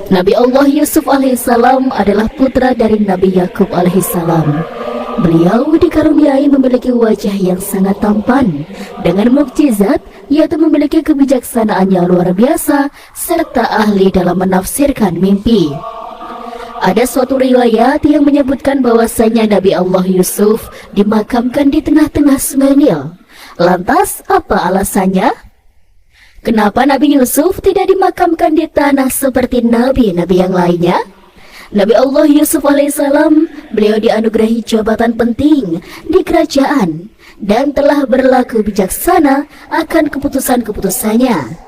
Nabi Allah Yusuf alaihissalam adalah putra dari Nabi Yakub alaihissalam. Beliau dikaruniai memiliki wajah yang sangat tampan dengan mukjizat, yaitu memiliki kebijaksanaan yang luar biasa serta ahli dalam menafsirkan mimpi. Ada suatu riwayat yang menyebutkan bahwasanya Nabi Allah Yusuf dimakamkan di tengah-tengah Sungai Nil. Lantas apa alasannya? Kenapa Nabi Yusuf tidak dimakamkan di tanah seperti nabi-nabi yang lainnya? Nabi Allah Yusuf alaihissalam, beliau dianugerahi jabatan penting di kerajaan dan telah berlaku bijaksana akan keputusan-keputusannya.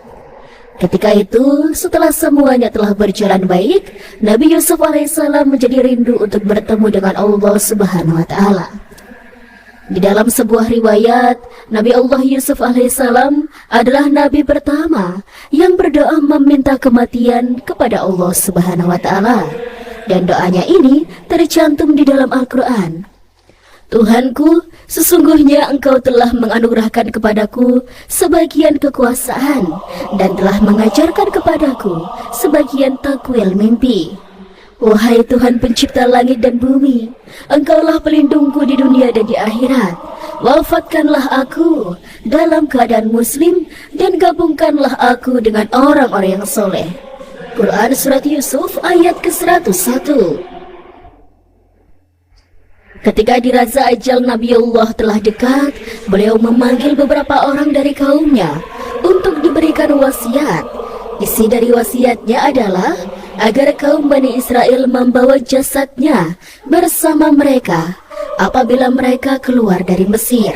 Ketika itu, setelah semuanya telah berjalan baik, Nabi Yusuf alaihissalam menjadi rindu untuk bertemu dengan Allah Subhanahu wa Ta'ala. Di dalam sebuah riwayat, Nabi Allah Yusuf alaihissalam adalah nabi pertama yang berdoa meminta kematian kepada Allah Subhanahu wa Ta'ala. Dan doanya ini tercantum di dalam Al-Quran. Tuhanku, sesungguhnya Engkau telah menganugerahkan kepadaku sebagian kekuasaan dan telah mengajarkan kepadaku sebagian takwil mimpi. Wahai Tuhan pencipta langit dan bumi, Engkaulah pelindungku di dunia dan di akhirat. Wafatkanlah aku dalam keadaan muslim dan gabungkanlah aku dengan orang-orang yang soleh. Quran Surat Yusuf ayat ke-101. Ketika dirasa ajal Nabiullah telah dekat, beliau memanggil beberapa orang dari kaumnya untuk diberikan wasiat. Isi dari wasiatnya adalah agar kaum Bani Israel membawa jasadnya bersama mereka apabila mereka keluar dari Mesir.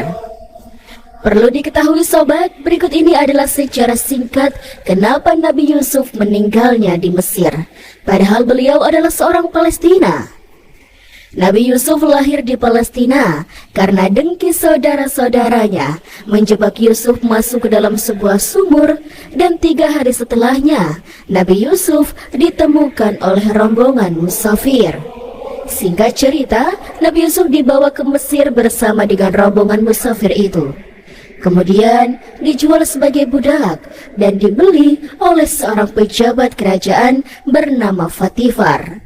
Perlu diketahui sobat, berikut ini adalah sejarah singkat kenapa Nabi Yusuf meninggalnya di Mesir, padahal beliau adalah seorang Palestina. Nabi Yusuf lahir di Palestina karena dengki saudara-saudaranya menjebak Yusuf masuk ke dalam sebuah sumur, dan 3 hari setelahnya Nabi Yusuf ditemukan oleh rombongan musafir. Singkat cerita, Nabi Yusuf dibawa ke Mesir bersama dengan rombongan musafir itu. Kemudian dijual sebagai budak dan dibeli oleh seorang pejabat kerajaan bernama Fatifar.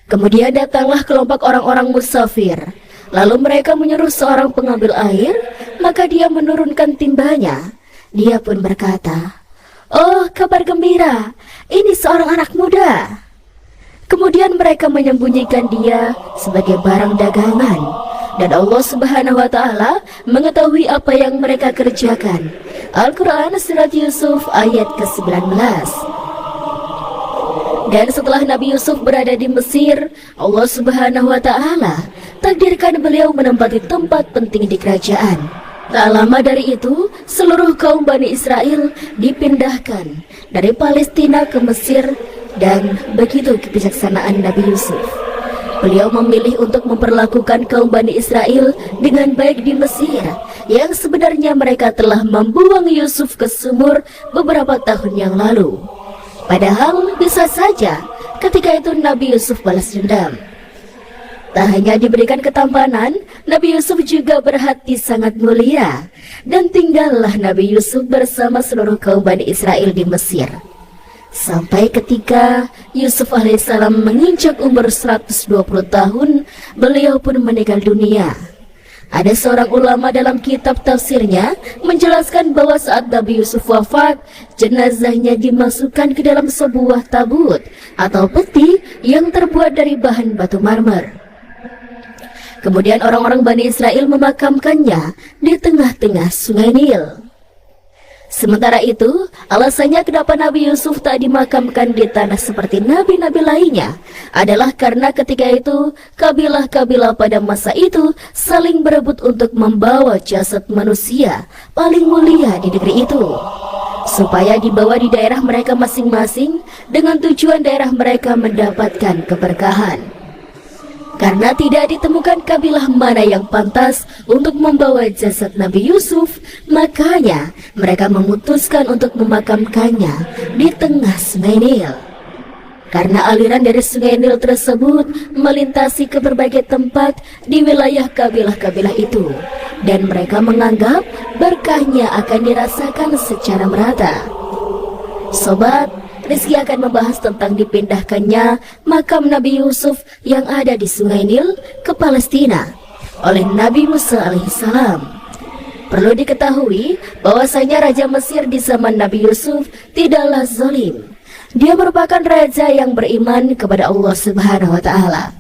Kemudian datanglah kelompok orang-orang musafir. Lalu mereka menyuruh seorang pengambil air, maka dia menurunkan timbanya. Dia pun berkata, "Oh, kabar gembira, ini seorang anak muda." Kemudian mereka menyembunyikan dia sebagai barang dagangan. Dan Allah Subhanahu wa Ta'ala mengetahui apa yang mereka kerjakan. Al-Quran Surat Yusuf ayat ke-19. Dan setelah Nabi Yusuf berada di Mesir, Allah Subhanahu wa Ta'ala takdirkan beliau menempati tempat penting di kerajaan. Tak lama dari itu, seluruh kaum Bani Israel dipindahkan dari Palestina ke Mesir, dan begitu kebijaksanaan Nabi Yusuf. Beliau memilih untuk memperlakukan kaum Bani Israel dengan baik di Mesir, yang sebenarnya mereka telah membuang Yusuf ke sumur beberapa tahun yang lalu. Padahal bisa saja ketika itu Nabi Yusuf balas dendam. Tak hanya diberikan ketampanan, Nabi Yusuf juga berhati sangat mulia. Dan tinggallah Nabi Yusuf bersama seluruh kaum Bani Israel di Mesir. Sampai ketika Yusuf alaihissalam menginjak umur 120 tahun, beliau pun meninggal dunia. Ada seorang ulama dalam kitab tafsirnya menjelaskan bahwa saat Nabi Yusuf wafat, jenazahnya dimasukkan ke dalam sebuah tabut atau peti yang terbuat dari bahan batu marmer. Kemudian orang-orang Bani Israel memakamkannya di tengah-tengah Sungai Nil. Sementara itu, alasannya kenapa Nabi Yusuf tak dimakamkan di tanah seperti nabi-nabi lainnya adalah karena ketika itu kabilah-kabilah pada masa itu saling berebut untuk membawa jasad manusia paling mulia di negeri itu, supaya dibawa di daerah mereka masing-masing dengan tujuan daerah mereka mendapatkan keberkahan. Karena tidak ditemukan kabilah mana yang pantas untuk membawa jasad Nabi Yusuf, makanya mereka memutuskan untuk memakamkannya di tengah Sungai Nil. Karena aliran dari Sungai Nil tersebut melintasi ke berbagai tempat di wilayah kabilah-kabilah itu, dan mereka menganggap berkahnya akan dirasakan secara merata. Sobat, Rizki akan membahas tentang dipindahkannya makam Nabi Yusuf yang ada di Sungai Nil ke Palestina oleh Nabi Musa alaihissalam. Perlu diketahui bahwasanya Raja Mesir di zaman Nabi Yusuf tidaklah zalim. Dia merupakan raja yang beriman kepada Allah Subhanahu wa Ta'ala.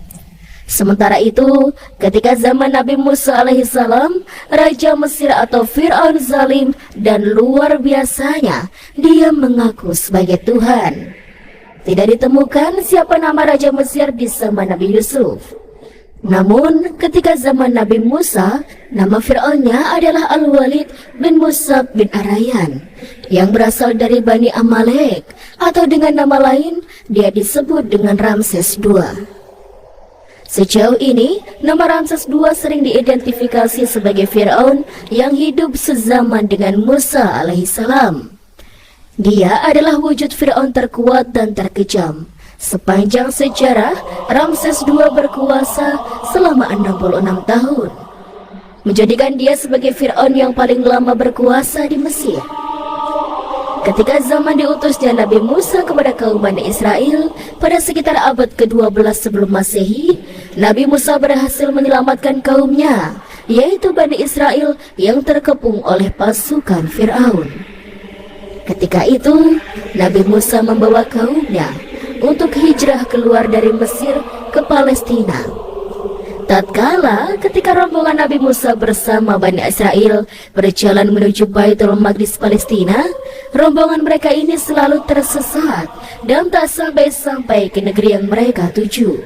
Sementara itu, ketika zaman Nabi Musa alaihissalam, Raja Mesir atau Fir'aun zalim dan luar biasanya, dia mengaku sebagai Tuhan. Tidak ditemukan siapa nama Raja Mesir di zaman Nabi Yusuf. Namun, ketika zaman Nabi Musa, nama Fir'aunnya adalah Al-Walid bin Musab bin Arayan, yang berasal dari Bani Amalek, atau dengan nama lain, dia disebut dengan Ramses II. Sejauh ini, nama Ramses II sering diidentifikasi sebagai Fir'aun yang hidup sezaman dengan Musa alaihissalam. Dia adalah wujud Fir'aun terkuat dan terkejam. Sepanjang sejarah, Ramses II berkuasa selama 66 tahun, menjadikan dia sebagai Fir'aun yang paling lama berkuasa di Mesir. Ketika zaman diutusnya Nabi Musa kepada kaum Bani Israel pada sekitar abad ke-12 sebelum Masehi, Nabi Musa berhasil menyelamatkan kaumnya, yaitu Bani Israel yang terkepung oleh pasukan Fir'aun. Ketika itu, Nabi Musa membawa kaumnya untuk hijrah keluar dari Mesir ke Palestina. Tatkala ketika rombongan Nabi Musa bersama Bani Israel berjalan menuju Baitul Maqdis Palestina, rombongan mereka ini selalu tersesat dan tak sampai-sampai ke negeri yang mereka tuju.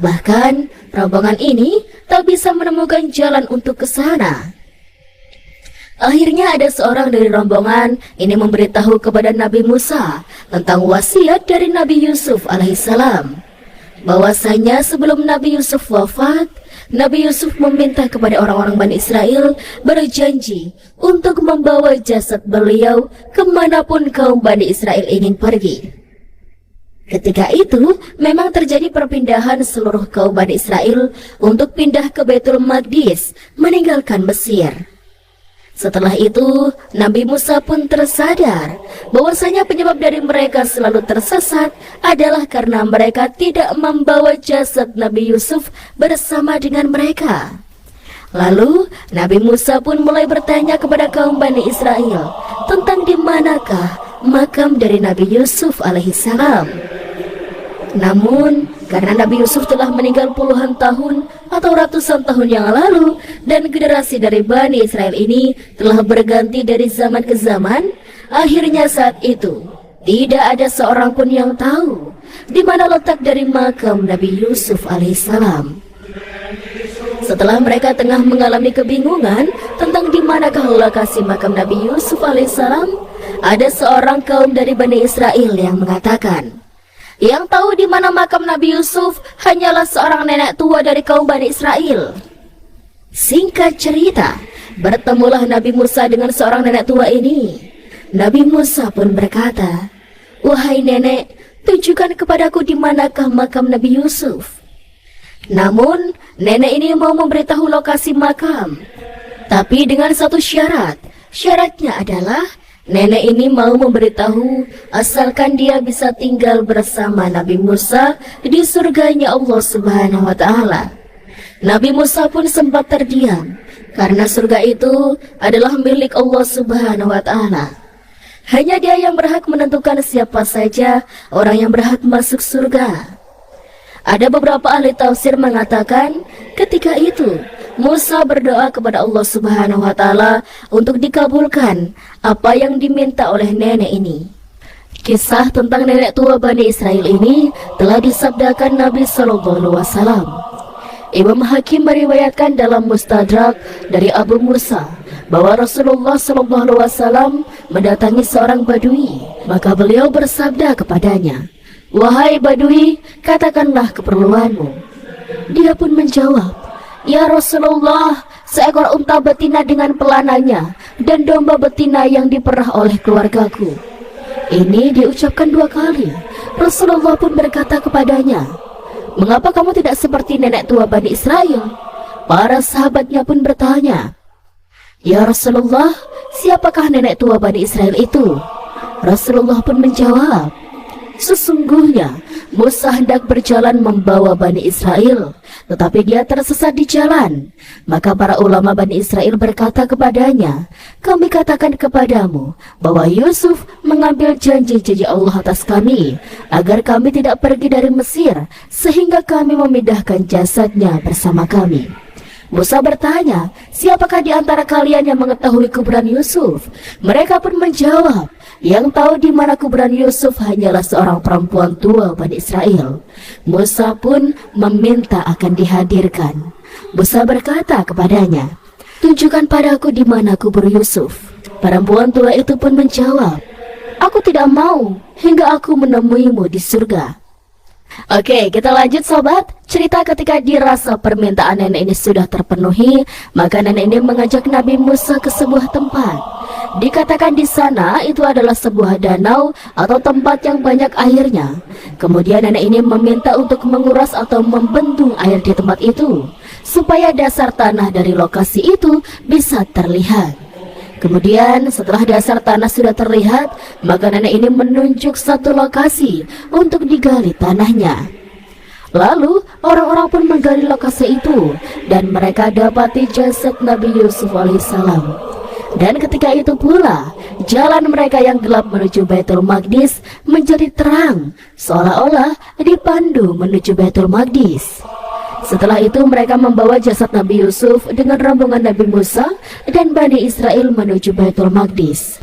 Bahkan rombongan ini tak bisa menemukan jalan untuk ke sana. Akhirnya ada seorang dari rombongan ini memberitahu kepada Nabi Musa tentang wasiat dari Nabi Yusuf alaihissalam, bahwasanya sebelum Nabi Yusuf wafat, Nabi Yusuf meminta kepada orang-orang Bani Israel berjanji untuk membawa jasad beliau kemanapun kaum Bani Israel ingin pergi. Ketika itu, memang terjadi perpindahan seluruh kaum Bani Israel untuk pindah ke Baitul Maqdis, meninggalkan Mesir. Setelah itu, Nabi Musa pun tersadar bahwasanya penyebab dari mereka selalu tersesat adalah karena mereka tidak membawa jasad Nabi Yusuf bersama dengan mereka. Lalu, Nabi Musa pun mulai bertanya kepada kaum Bani Israel tentang di manakah makam dari Nabi Yusuf alaihissalam. Namun, karena Nabi Yusuf telah meninggal puluhan tahun atau ratusan tahun yang lalu, dan generasi dari Bani Israel ini telah berganti dari zaman ke zaman, akhirnya saat itu tidak ada seorang pun yang tahu di mana letak dari makam Nabi Yusuf alaihissalam. Setelah mereka tengah mengalami kebingungan tentang di manakah lokasi makam Nabi Yusuf alaihissalam, ada seorang kaum dari Bani Israel yang mengatakan, yang tahu di mana makam Nabi Yusuf hanyalah seorang nenek tua dari kaum Bani Israel. Singkat cerita, bertemulah Nabi Musa dengan seorang nenek tua ini. Nabi Musa pun berkata, "Wahai nenek, tunjukkan kepadaku di manakah makam Nabi Yusuf." Namun, nenek ini mau memberitahu lokasi makam, tapi dengan satu syarat. Syaratnya adalah nenek ini mau memberitahu asalkan dia bisa tinggal bersama Nabi Musa di surganya Allah Subhanahu wa Ta'ala. Nabi Musa pun sempat terdiam karena surga itu adalah milik Allah Subhanahu wa Ta'ala. Hanya dia yang berhak menentukan siapa saja orang yang berhak masuk surga. Ada beberapa ahli tafsir mengatakan ketika itu Musa berdoa kepada Allah Subhanahu wa Ta'ala untuk dikabulkan apa yang diminta oleh nenek ini. Kisah tentang nenek tua Bani Israel ini telah disabdakan Nabi SAW. Imam Hakim meriwayatkan dalam Mustadrak dari Abu Musa bahwa Rasulullah SAW mendatangi seorang Badui, maka beliau bersabda kepadanya, "Wahai Badui, katakanlah keperluanmu." Dia pun menjawab, "Ya Rasulullah, seekor unta betina dengan pelananya dan domba betina yang diperah oleh keluargaku." Ini diucapkan 2 kali. Rasulullah pun berkata kepadanya, "Mengapa kamu tidak seperti nenek tua Bani Israel?" Para sahabatnya pun bertanya, "Ya Rasulullah, siapakah nenek tua Bani Israel itu?" Rasulullah pun menjawab, Sesungguhnya Musa hendak berjalan membawa Bani Israel, tetapi dia tersesat di jalan. Maka para ulama Bani Israel berkata kepadanya, kami katakan kepadamu bahwa Yusuf mengambil janji-janji Allah atas kami, agar kami tidak pergi dari Mesir, sehingga kami memindahkan jasadnya bersama kami. Musa bertanya, siapakah di antara kalian yang mengetahui kuburan Yusuf? Mereka pun menjawab, yang tahu di mana kuburan Yusuf hanyalah seorang perempuan tua Bani Israel. Musa pun meminta akan dihadirkan. Musa berkata kepadanya, tunjukkan padaku di mana kubur Yusuf. Perempuan tua itu pun menjawab, aku tidak mau hingga aku menemuimu di surga. Oke, kita lanjut sobat. Cerita ketika dirasa permintaan nenek ini sudah terpenuhi, maka nenek ini mengajak Nabi Musa ke sebuah tempat. Dikatakan di sana itu adalah sebuah danau atau tempat yang banyak airnya. Kemudian nenek ini meminta untuk menguras atau membendung air di tempat itu, supaya dasar tanah dari lokasi itu bisa terlihat. Kemudian setelah dasar tanah sudah terlihat, maka nenek ini menunjuk satu lokasi untuk digali tanahnya. Lalu orang-orang pun menggali lokasi itu, dan mereka dapati jasad Nabi Yusuf alaihissalam. Dan ketika itu pula, jalan mereka yang gelap menuju Baitul Maqdis menjadi terang, seolah-olah dipandu menuju Baitul Maqdis. Setelah itu mereka membawa jasad Nabi Yusuf dengan rombongan Nabi Musa dan Bani Israel menuju Baitul Maqdis.